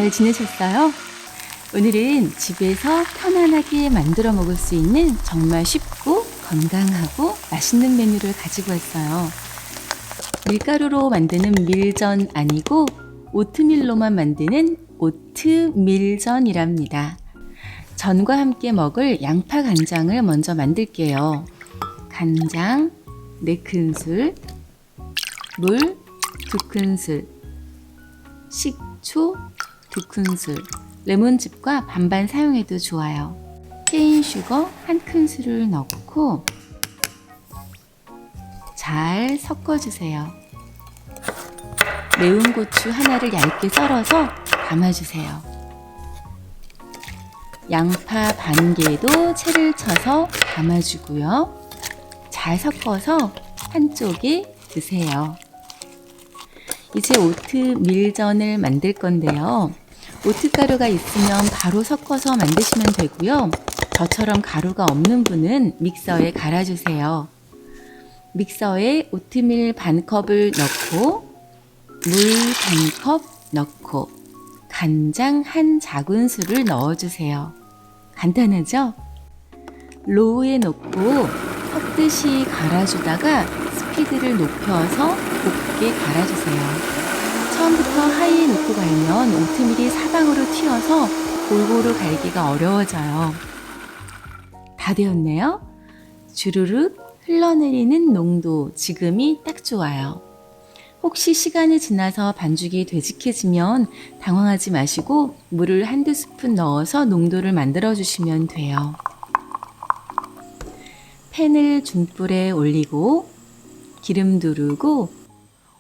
잘 지내셨어요? 오늘은 집에서 편안하게 만들어 먹을 수 있는 정말 쉽고 건강하고 맛있는 메뉴를 가지고 왔어요. 밀가루로 만드는 밀전 아니고 오트밀로만 만드는 오트밀전이랍니다. 전과 함께 먹을 양파 간장을 먼저 만들게요. 간장 4큰술, 물 2큰술, 식초 2큰술, 레몬즙과 반반 사용해도 좋아요. 케인 슈거 1큰술을 넣고 잘 섞어주세요. 매운 고추 하나를 얇게 썰어서 담아주세요. 양파 반 개도 채를 쳐서 담아주고요. 잘 섞어서 한쪽에 드세요. 이제 오트 밀전을 만들 건데요. 오트 가루가 있으면 바로 섞어서 만드시면 되고요. 저처럼 가루가 없는 분은 믹서에 갈아주세요. 믹서에 오트밀 반컵을 넣고 물 반컵 넣고 간장 1작은술을 넣어주세요. 간단하죠? 로우에 놓고 섞듯이 갈아주다가 스피드를 높여서 곱게 갈아주세요. 처음부터 하이에 놓고 갈면 오트밀이 사방으로 튀어서 골고루 갈기가 어려워져요. 다 되었네요. 주르륵 흘러내리는 농도, 지금이 딱 좋아요. 혹시 시간이 지나서 반죽이 되직해지면 당황하지 마시고 물을 1~2스푼 넣어서 농도를 만들어 주시면 돼요. 팬을 중불에 올리고 기름 두르고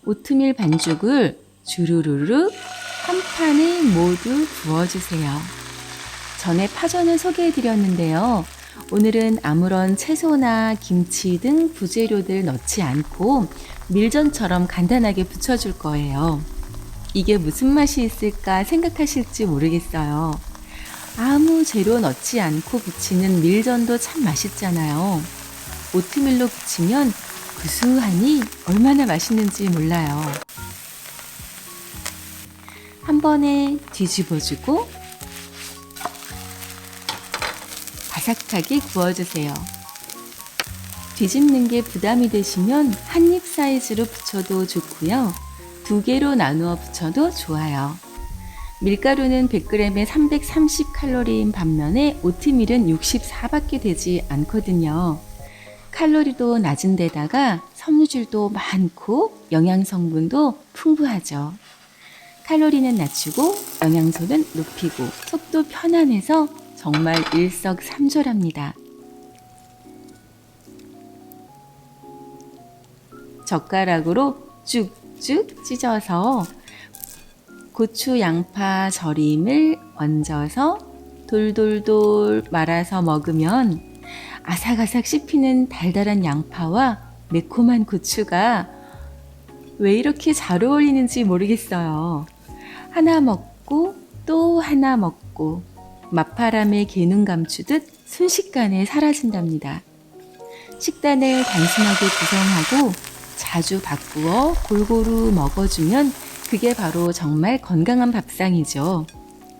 오트밀 반죽을 주르르르 한 판에 모두 부어주세요. 전에 파전을 소개해 드렸는데요. 오늘은 아무런 채소나 김치 등 부재료들 넣지 않고 밀전처럼 간단하게 부쳐줄 거예요. 이게 무슨 맛이 있을까 생각하실지 모르겠어요. 아무 재료 넣지 않고 부치는 밀전도 참 맛있잖아요. 오트밀로 부치면 구수하니 얼마나 맛있는지 몰라요. 한 번에 뒤집어주고 바삭하게 구워주세요. 뒤집는 게 부담이 되시면 한 입 사이즈로 부쳐도 좋고요. 2개로 나누어 부쳐도 좋아요. 밀가루는 100g에 330칼로리인 반면에 오트밀은 64밖에 되지 않거든요. 칼로리도 낮은 데다가 섬유질도 많고 영양성분도 풍부하죠. 칼로리는 낮추고 영양소는 높이고 속도 편안해서 정말 일석삼조랍니다. 젓가락으로 쭉쭉 찢어서 고추, 양파 절임을 얹어서 돌돌돌 말아서 먹으면 아삭아삭 씹히는 달달한 양파와 매콤한 고추가 왜 이렇게 잘 어울리는지 모르겠어요. 하나 먹고 또 하나 먹고 맛바람에 개눈 감추듯 순식간에 사라진답니다. 식단을 단순하게 구성하고 자주 바꾸어 골고루 먹어주면 그게 바로 정말 건강한 밥상이죠.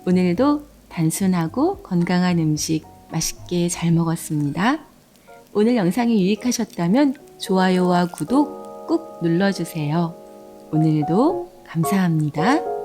오늘도 단순하고 건강한 음식 맛있게 잘 먹었습니다. 오늘 영상이 유익하셨다면 좋아요와 구독 꾹 눌러주세요. 오늘도 감사합니다.